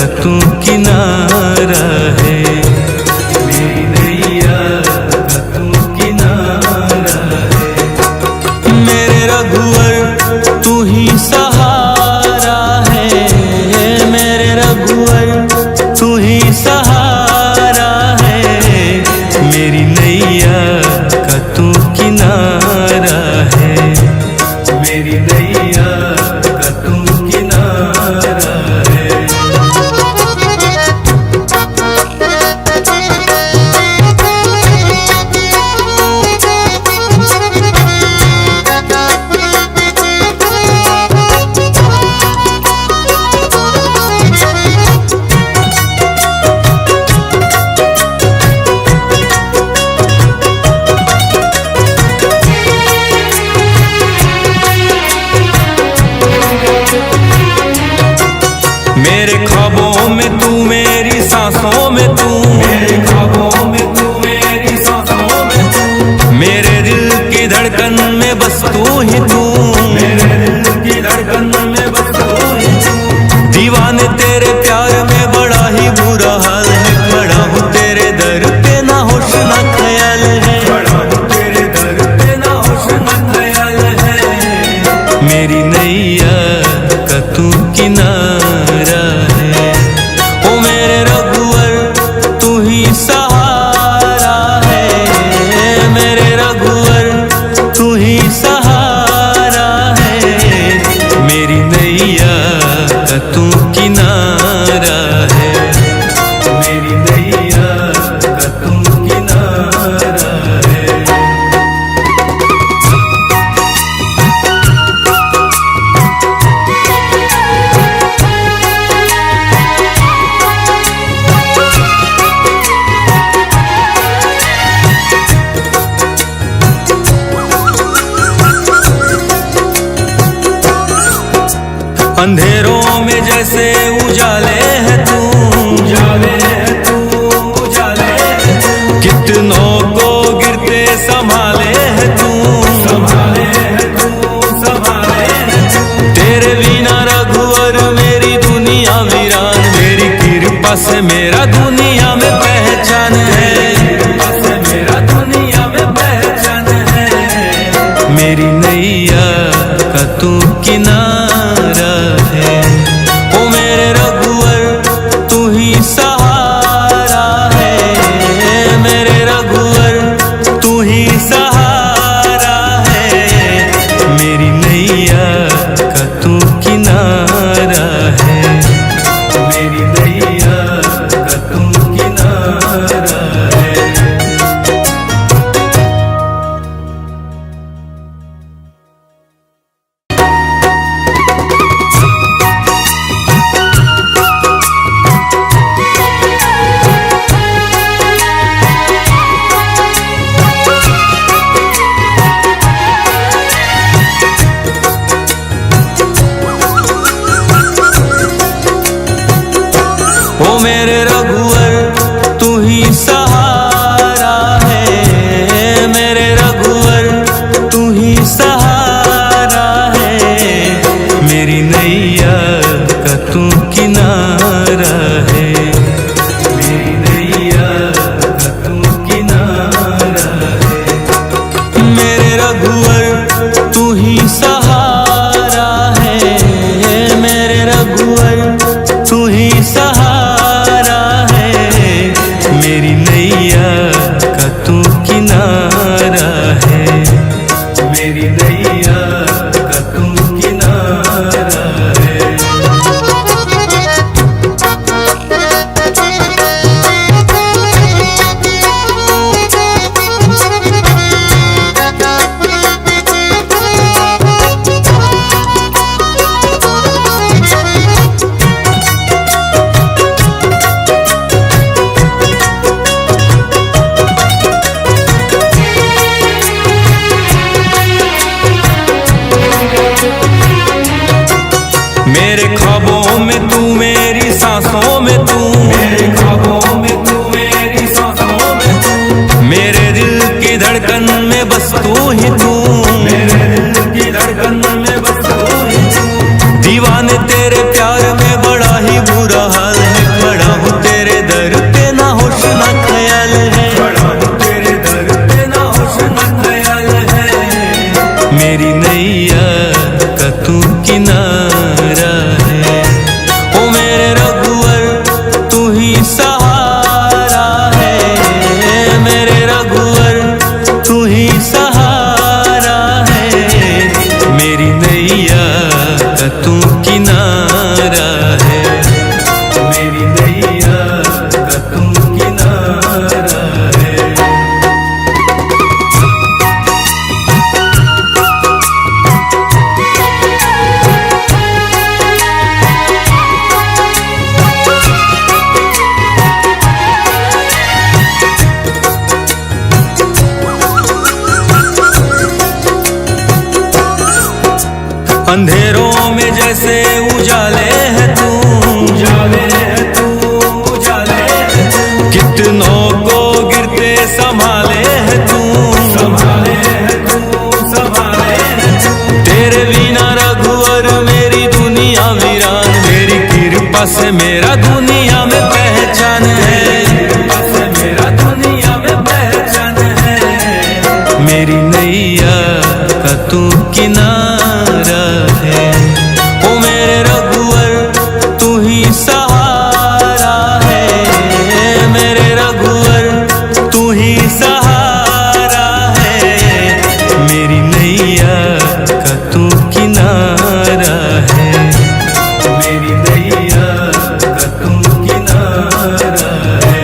तू किनारा है, मेरी नैया का तू किनारा है। मेरे रघुवर तू ही सहारा है, मेरे रघुवर तू ही सहारा है। मेरी नैया का तू किनारा है, मेरी नैया का तू किनारा है। मेरे ख्वाबों में तू, मेरी सांसों में तू, मेरे ख्वाबों में तू, मेरी सांसों में तू, मेरे दिल की धड़कन में बस तू ही तू, मेरे दिल की धड़कन में बस तू ही तू। दीवाने तेरे प्यार में बड़ा ही बुरा हाल है, खड़ा हूँ तेरे दर पे ना होश ना ख्याल है, खड़ा हूँ तेरे दर पे ना होश ना ख्याल है। मेरी नैया का तू किनारा है, ओ मेरे रघुवर तू ही सहारा है, मेरे रघुवर तू ही सहारा है। मेरी नैया का तू किनारा है, मेरी नैया का तू किनारा है। अंधेरों में जैसे उजाले है तू, उजाले है तू, उजाले है तू। कितनों को गिरते संभाले है तू, संभाले है तू, संभाले है तू। तेरे बिना रघुवर मेरी दुनिया वीरान, मेरी कृपा से मेरा दुनिया में पहचान है, कृपा से मेरा दुनिया में पहचान है। मेरी नैया का तू किनारा है, ओ मेरे रघुवर तू ही सहारा है, मेरे रघुवर तू ही सहारा है। मेरी नैया का तू किनारा है, मेरी नैया का तू किनारा है। ओ मेरे रघुवर तू ही सहारा है, मेरे रघुवर तू ही सहारा है। मेरी नैया का तू किनारा है, मेरी नैया का तू किनारा है। मेरे रघुवर तू ही सहारा है, मेरे रघुवर तू ही सहारा है। मेरी नैया का तू किनारा है, मेरी नैया का तू किनारा है। मेरे ख्वाबों में तू, मेरी सांसों में तू, मेरे ख्वाबों में तू, मेरी सांसों में तू, मेरे दिल की धड़कन में बस तू ही तू, मेरे दिल की धड़कन में बस तू ही तू। दीवाने तेरे प्यार में बड़ा ही बुरा हाल है, किनारा है, मेरी नैया का तू किनारा है। अंधेरों में जैसे उजाले है तू, उजाले है तू, उजाले है तू। कितनों को गिरते संभाले है तू, संभाले है तू, संभाले है तू। तेरे बिना रघुवर मेरी दुनिया वीरान, मेरी कृपा से मेरा दुनिया में पहचान है, कृपा से मेरा दुनिया में पहचान है। मेरी नैया का तू किनारा है, ओ मेरे रघुवर तू ही सहारा है, मेरे रघुवर तू ही सहारा है। मेरी नैया का तू किनारा है, मेरी नैया का तू किनारा है।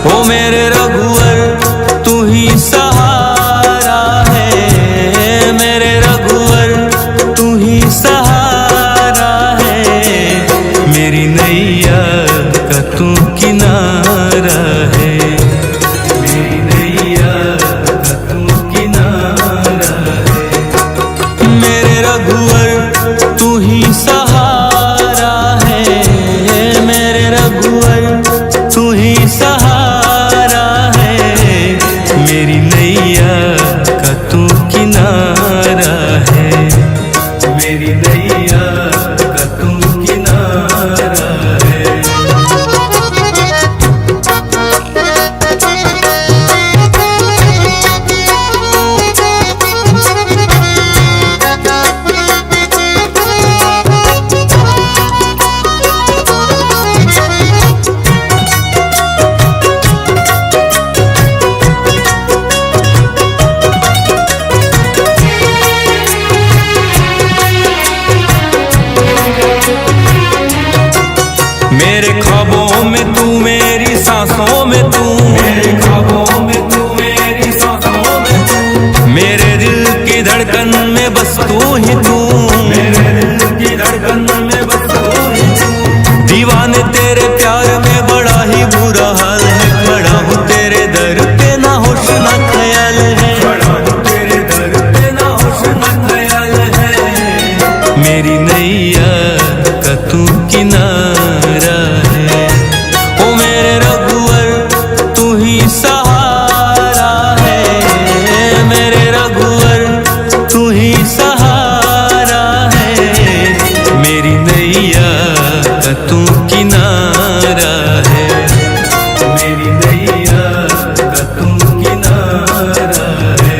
ओ मेरे रघुवर तू ही सहारा है, मेरे रघुवर तू ही सहारा है। मेरी नैया का तू किनारा है, मेरी नैया का तू किनारा है। मेरे रघुवर तू ही सहारा है, मेरे रघुवर तू ही सहारा है। मेरी नैया का तू किनारा है, मेरी नैया का तू किनारा है। मेरे ख्वाबों में तू, मेरी सांसों में तू, मेरे ख्वाबों में तू, मेरी सांसों में तू। मेरे दिल की धड़कन में बस तू ही तू, मेरे दिल की धड़कन में बस तू ही तू। दीवाने तेरे प्यार में बड़ा ही बुरा हाल है, खड़ा हूँ तेरे दर पे ना होश ना ख्याल है, खड़ा हूँ तेरे दर पे ना होश ना ख्याल है। मेरी नैया का तू किनारा है, ओ मेरे रघुवर तू ही सहारा है, मेरे रघुवर तू ही सहारा है। मेरी नैया का तू किनारा है, मेरी नैया का तू किनारा है।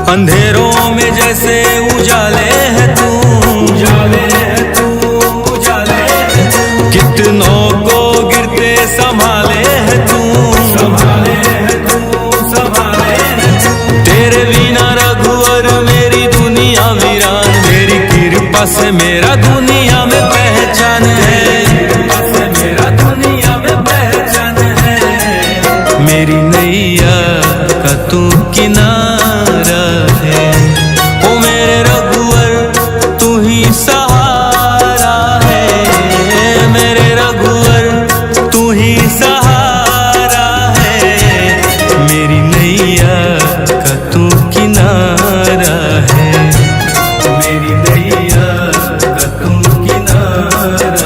अंधेरों में जैसे उजाले है तू, उजाले है तू, उजाले है तू। कितनों को गिरते संभाले है तू, संभाले है तू, संभाले है तू। तेरे बिना रघुवर मेरी दुनिया वीरान, मेरी कृपा से मेरा दुनिया में पहचान है, कृपा से मेरा दुनिया में पहचान है। मेरी नैया का तू किनारा है, ओ मेरे रघुवर तू ही सहारा है, मेरे रघुवर तू ही सहारा है। मेरी नैया का तू किनारा है, मेरी नैया का तू किनारा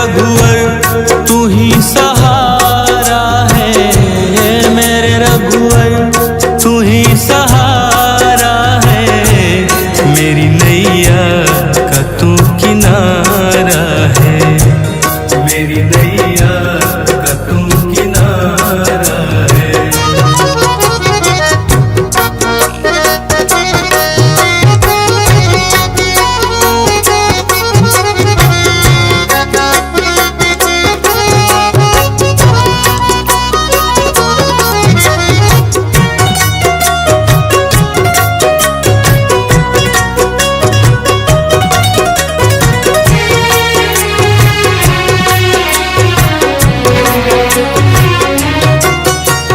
रघुवर तू ही सहारा है, मेरे रघुवर तू ही सहारा है, मेरी नैया का तू किनारा है, मेरी नैया का तू किनारा है।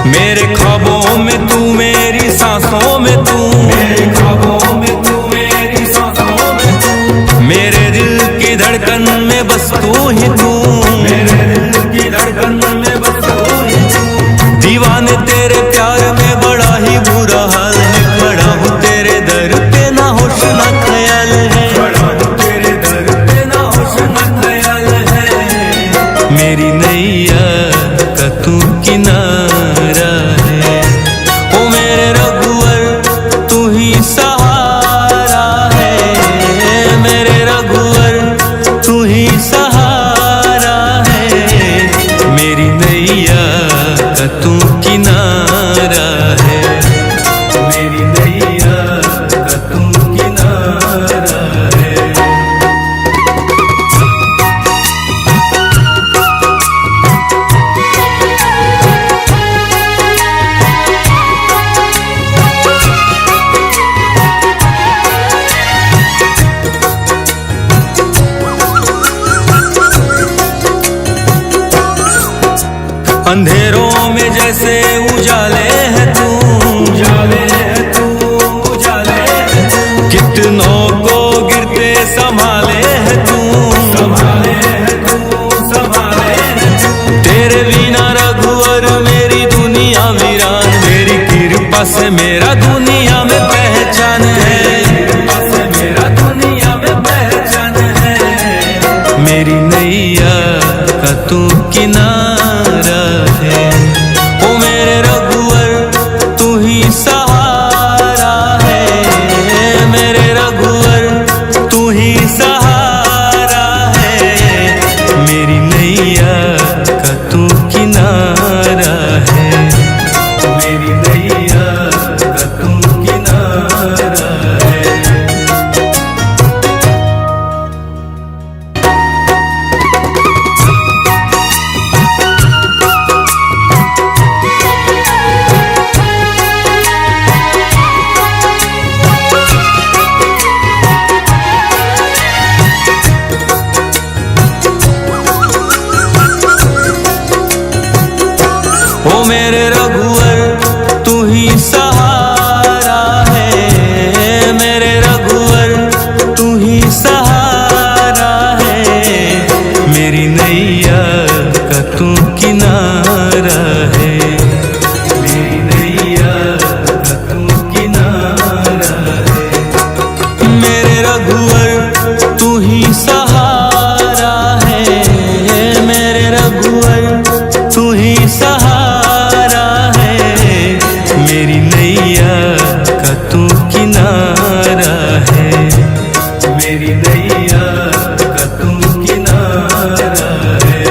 मेरे ख्वाबों में तू, मेरी सांसों में तू, मेरे ख्वाबों में तू, मेरी सांसों में तू, मेरे दिल की धड़कन में बस तू ही तू, मेरे दिल की धड़कन में बस तू ही तू। दीवाने तेरे प्यार में बड़ा ही बुरा हाल है, खड़ा हूँ तेरे दर पे ना होश ना ख्याल है, खड़ा हूँ तेरे दर पे ना होश ना ख्याल है, मेरी नैया का तू किनारा है, ओ मेरे रघुवर तू ही सहारा है, मेरे रघुवर तू ही सहारा है, मेरी नैया का तू किनारा है, मेरी नैया का तू किनारा है। अंधेरों में जैसे उजाले है तू, उजाले है तू, उजाले है तू, कितनों को गिरते संभाले है तू, संभाले है तू, संभाले है तू। तेरे बिना रघुवर मेरी दुनिया वीरान, तेरी कृपा से मेरा दुनिया में पहचान है, कृपा से मेरा दुनिया में पहचान है, मेरी नैया का तू किनारा है, ओ मेरे रघुवर तू ही सहारा है, मेरे रघुवर तू ही सहारा है, मेरी नैया का तू किनारा है, मेरी नैया का तू किनारा है। ओ मेरे रघुवर तू ही सहारा है, मेरे रघुवर तू ही सहारा है, मेरी नैया का तू किनारा है, मेरी नैया का तू किनारा है, मेरे रघुवर तू ही सहारा है, मेरे रघुवर तू ही सहारा है, मेरी नैया का तू किनारा है, मेरी नैया का तू किनारा है।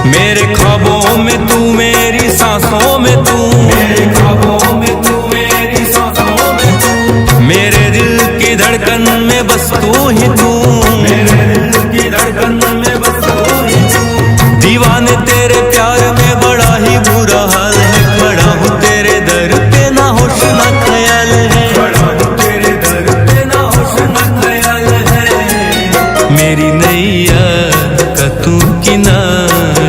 मेरे ख्वाबों में तू, मेरी सांसों में तू, मेरे ख्वाबों में तू, मेरी सांसों में तू, मेरे दिल की धड़कन में बस तू ही तू, मेरे दिल की धड़कन में बस तू ही तू। दीवाने तेरे प्यार में बड़ा ही बुरा हाल है, खड़ा हूँ तेरे दर पे ना होश ना ख्याल है, खड़ा हूँ तेरे दर पे ना होश ना ख्याल है, मेरी नैया का तू किनारा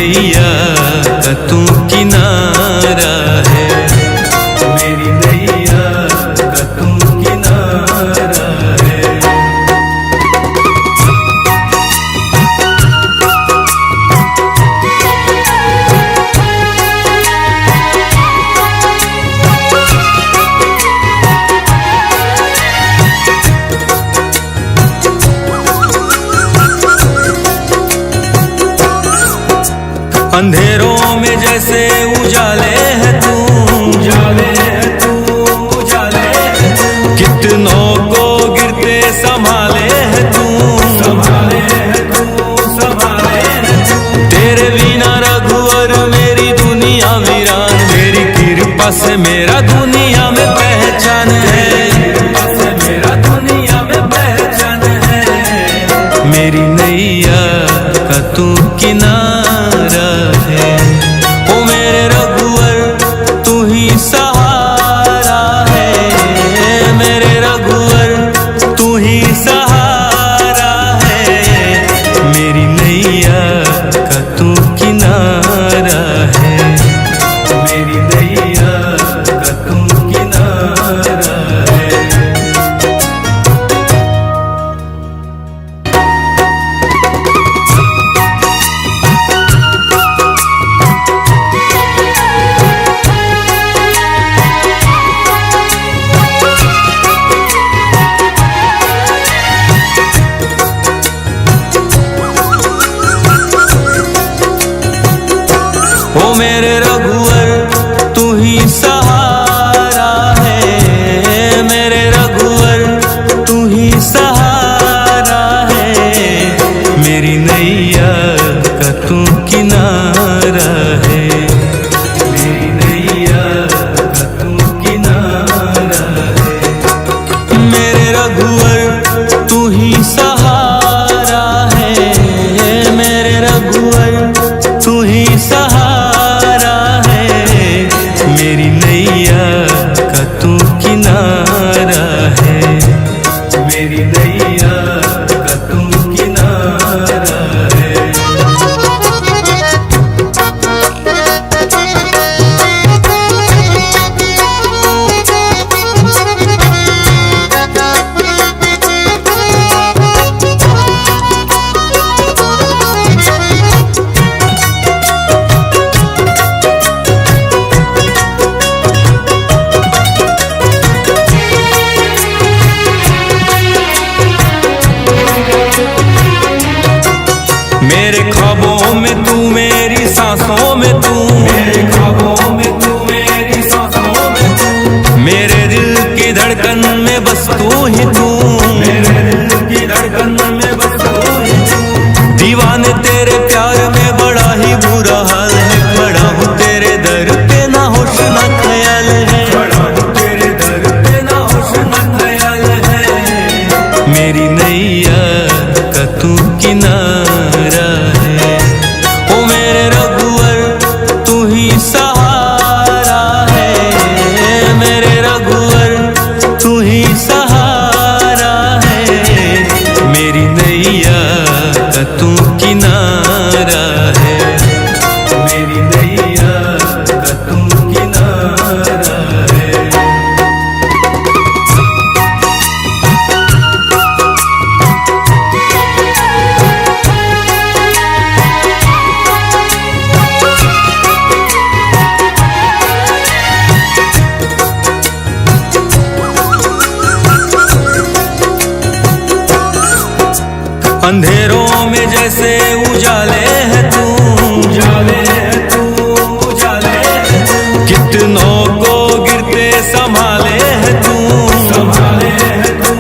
नैया का तू किनारा है, मेरी नैया का तू किनारा है। अंधेरों में जैसे उजाले है तू, उजाले है तू, उजाले है तू। कितनों को गिरते संभाले है तू, संभाले है तू, संभाले है तू। तेरे बिना रघुवर मेरी दुनिया वीरान, तेरी कृपा से मेरा दुनिया में पहचान है, कृपा से मेरा दुनिया में पहचान है। मेरी नैया का तू किनारा है, ओ मेरे रघुवर तू ही सहारा है, मेरे रघुवर तू ही सहारा है। मेरी नैया का तू किनारा है, मेरी नैया का तू किनारा है। ओ मेरे रघुवर तू ही सहारा है, मेरे रघुवर तू ही सहारा है। मेरी नैया का तू किनारा है, मेरी नैया का तू किनारा है। मेरे रघुवर तू ही सहारा है, मेरे रघुवर तू ही सहारा है। मेरी नैया का तू किनारा है, मेरी नैया का तू किनारा है। मेरे ख्वाबों में तू, मेरी सांसों में तू, मेरे ख्वाबों में तू, मेरी सांसों में तू। मेरे दिल की धड़कन में बस तू ही तू, मेरे दिल की धड़कन में बस तू ही तू। दीवाने तेरे प्यार में बड़ा ही बुरा हाल है, खड़ा हूँ तेरे दर पे ना होश ना ख्याल है, खड़ा हूँ तेरे दर पे ना होश ना ख्याल है। मेरी नैया का तू किनारा है, ओ मेरे रघुवर तू ही सहारा है, मेरे रघुवर तू ही सहारा है। मेरी नैया का तू किनारा है, मेरी नैया का तू किनारा है। अंधेरों में जैसे उजाले है तू, उजाले है तू, उजाले है तू। कितनों को गिरते संभाले है तू, संभाले है तू,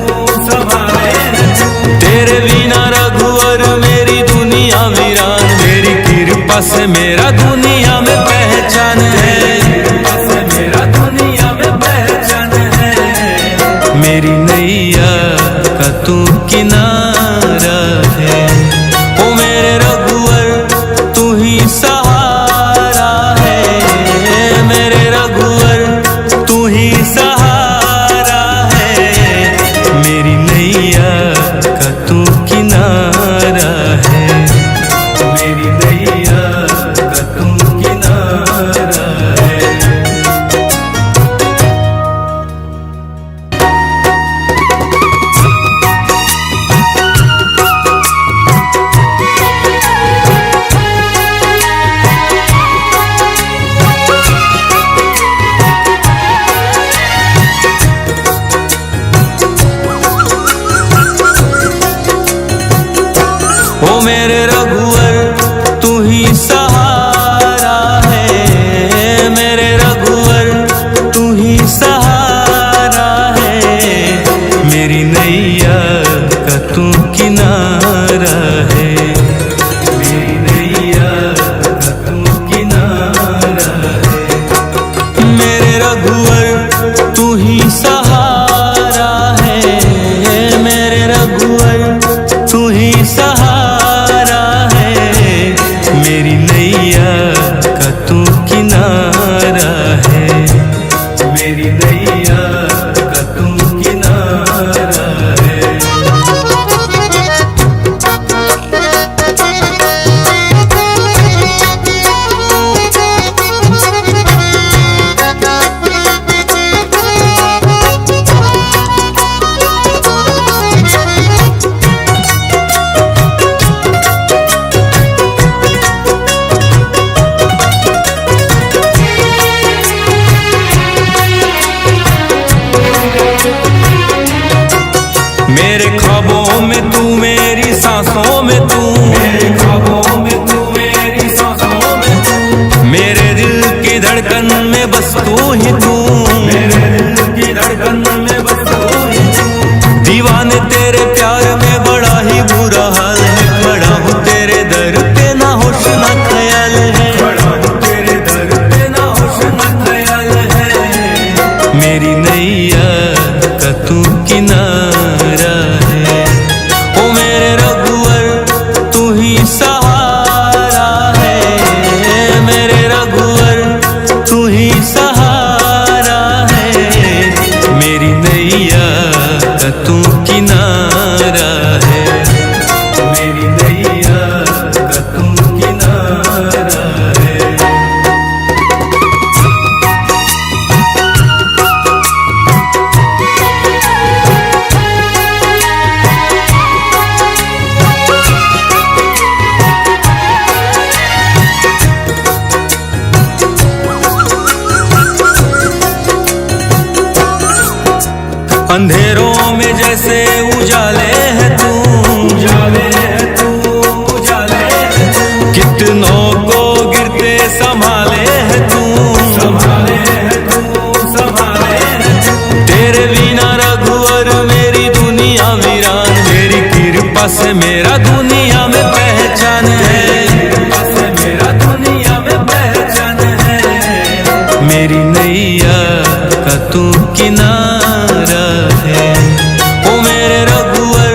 संभाले है तू। तेरे बिना रघुवर मेरी दुनिया वीरान, तेरी कृपा से मेरा दुनिया में पहचान है, कृपा से मेरा दुनिया में पहचान है। मेरी नैया का तू किनारा है, ओ मेरे रघुवर तू ही सहारा है, मेरे रघुवर तू ही सहारा है। मेरी नैया का तू किनारा है, मेरी नैया नैया का तू किनारा है, मेरी नैया का तू किनारा है। मेरे ख्वाबों में तू, मेरी सांसों में तू, मेरे ख्वाबों में तू, मेरी सांसों में तू, मेरे दिल की धड़कन में बस तू ही तू, मेरे दिल की धड़कन में बस तू ही तू। दीवाने तेरे प्यार में बड़ा ही बुरा हाल है, खड़ा हूँ तेरे दर पे ना होश ना ख्याल है, खड़ा हूँ तेरे दर पे ना होश ना ख्याल है। मेरी नैया का तू किनारा है, ओ मेरे रघुवर तू ही सहारा है, मेरे रघुवर तू ही सहारा है। मेरी नैया का तू किनारा है, मेरी नैया का तू किनारा है। अंधेरों में जैसे उजाले है तू, उजाले है तू, उजाले है तू। कितनों को गिरते संभाले है तू, संभाले है तू, संभाले है तू। तेरे बिना रघुवर मेरी दुनिया वीरान, मेरी कृपा से मेरा दुनिया में पहचान है, कृपा से मेरा दुनिया में पहचान है। मेरी नैया का तू किनारा है, ओ मेरे रघुवर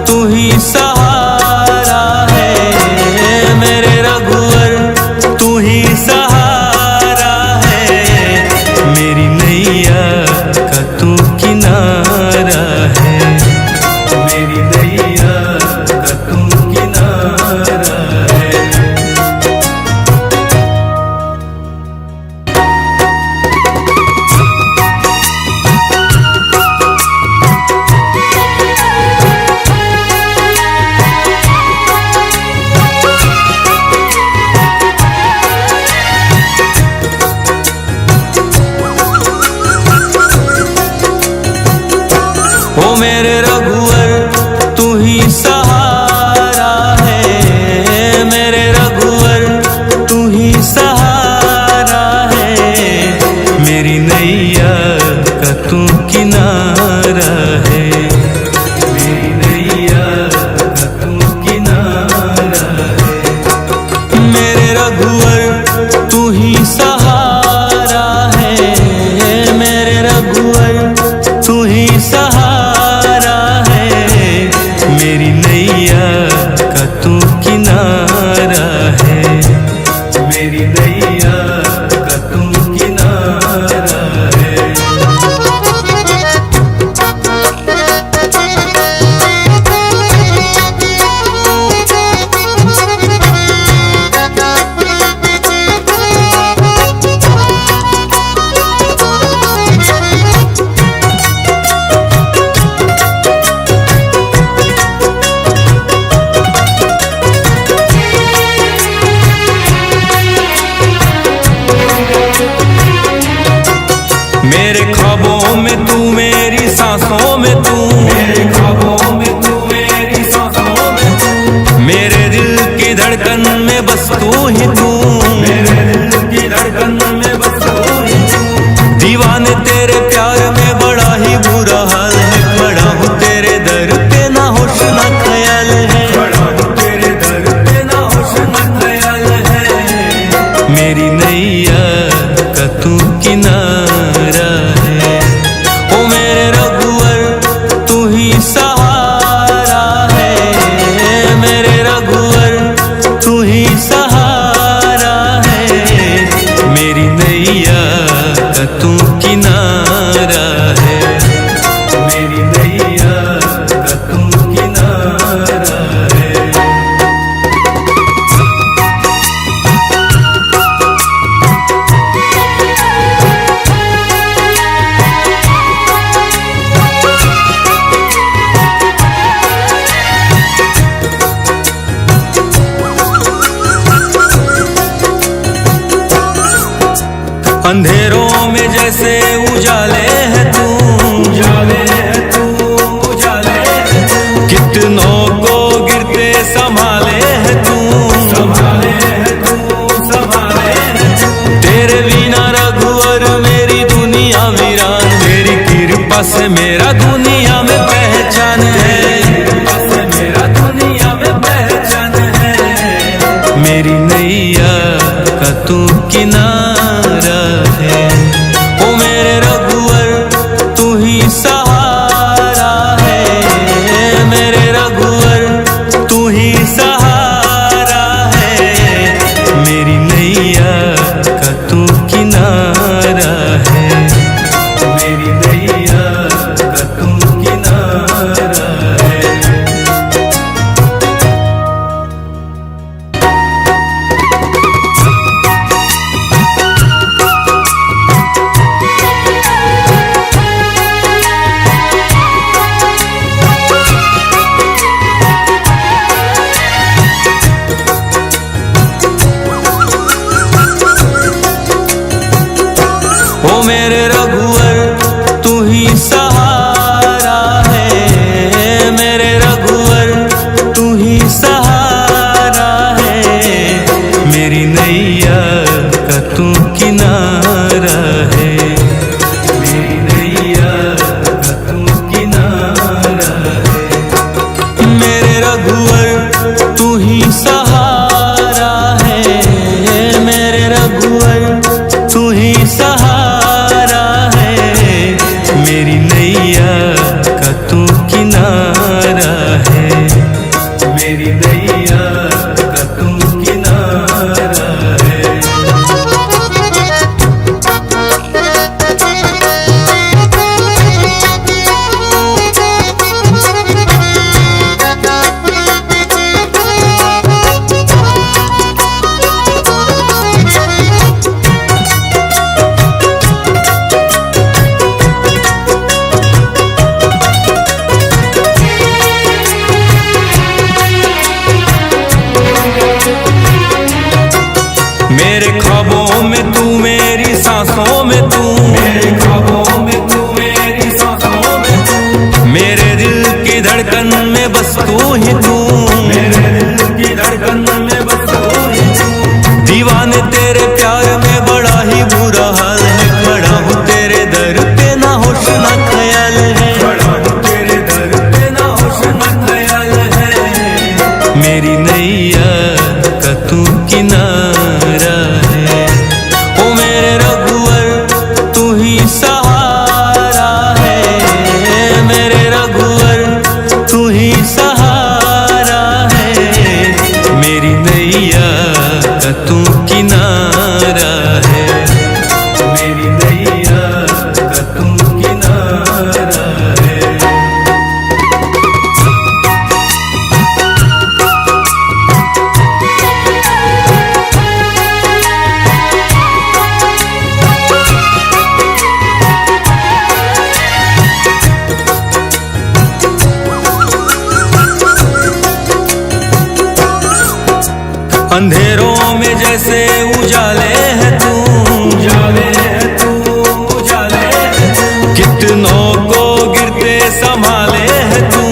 तू ही सहारा है, मेरे रघुवर तू ही सहारा है। मेरी नैया का तू किनारा है, मेरी नैया का तू किनारा है। ओ मेरे रघुवर तू ही सहारा है, मेरे रघुवर तू ही सहारा है। मेरी नैया का तू किनारा है, मेरी नैया का तू किनारा है। मेरे रघुवर तू ही सहारा है, मेरे रघुवर तू ही सहारा है। मेरी नैया का तू किनारा है, मेरी नैया का तू किनारा है। मेरे ख्वाबों में तू, मेरी सांसों में तू, मेरे ख्वाबों में तू, मेरी सांसों में तू, मेरे दिल की धड़कन में बस तू ही तू, मेरे दिल की धड़कन में बस तू ही तू। दीवाने तेरे प्यार में बड़ा ही बुरा हाल है, खड़ा हूँ तेरे दर पे ना होश ना ख्याल है, खड़ा हूँ तेरे दर पे ना होश ना ख्याल है। मेरी नैया का तू किनारा है, ओ मेरे रघुवर तू ही सहारा है, मेरे रघुवर तू ही सहारा अंधेरों में जैसे उजाले है तू, उजाले है तू, उजाले है तू। कितनों को गिरते संभाले है तू, संभाले है तू, संभाले है तू। तेरे बिना रघुवर मेरी दुनिया वीरान, तेरी कृपा से मेरा दुनिया में पहचान है, कृपा से मेरा दुनिया में पहचान है। मेरी नैया का तू किनारा है, ओ मेरे रघुवर तू ही सहारा है, मेरे रघुवर तू ही सहारा है। मेरी नैया का तू किनारा है, मेरी नैया का तू किनारा है। ओ मेरे रघुवर तू ही सहारा है, मेरे रघुवर तू ही सहारा है। मेरी नैया का तू किनारा है, मेरी नैया का तू किनारा है। मेरे रघुवर तू ही सहारा है, मेरे रघुवर तू ही सहारा है। मेरी नैया का तू किनारा है, मेरी नैया का तू किनारा है। मेरे ख्वाबों में तू, मेरी सांसों में तू, मेरे ख्वाबों में तू, मेरी सांसों में तू। मेरे दिल की धड़कन में बस तू ही तू, मेरे दिल की धड़कन में बस तू ही तू। दीवाने तेरे प्यार में बड़ा ही बुरा हाल है, खड़ा हूँ तेरे दर पे ना होश ना ख्याल है, खड़ा हूँ तेरे दर पे ना होश ना ख्याल है। मेरी नैया का तू किनारा है, ओ मेरे रघुवर तू ही सहारा है, मेरे रघुवर तू ही सहारा है। मेरी नैया का तू किनारा है, मेरी नैया का तू किनारा है। अंधेरों में जैसे उजाले है तू, उजाले है तू, उजाले है तू। कितनों को गिरते संभाले है तू,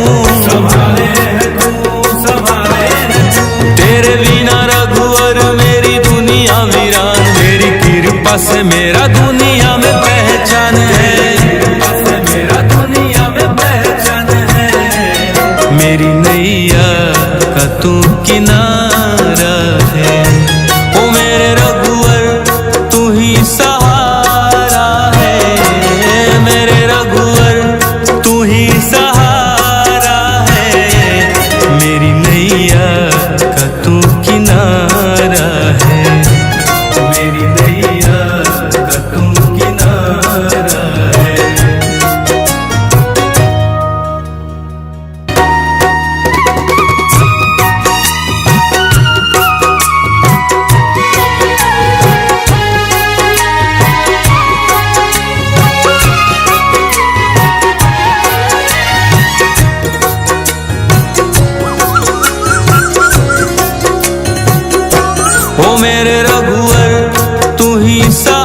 संभाले है तू, संभाले है तू। तेरे बिना रघुवर मेरी दुनिया वीरान, तेरी कृपा से मेरा दुनिया में पहचान है, कृपा से मेरा दुनिया में पहचान है। मेरी नैया का तू किनारा है, ओ मेरे रघुवर तू ही सहारा है, मेरे रघुवर तू ही सहारा है। मेरी नैया का तू किनारा है, मेरी नैया का तू किनारा है। ओ मेरे रघुवर तू ही सा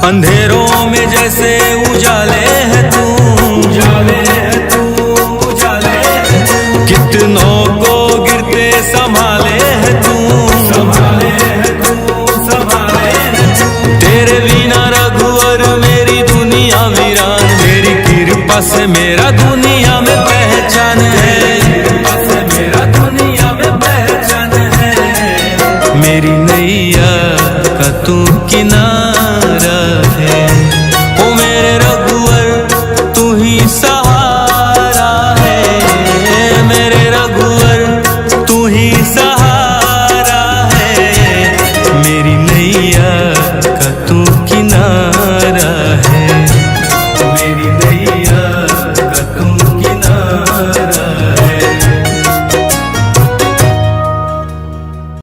अंधेरों में जैसे उजाले है तू, उजाले है तू, उजाले है तू। कितनों को गिरते संभाले है तू, संभाले है तू, संभाले है तू। तेरे बिना रघुवर मेरी दुनिया वीरान, तेरी कृपा से मेरा दुनिया में पहचान है, कृपा से मेरा दुनिया में पहचान है। मेरी नैया का तू किनारा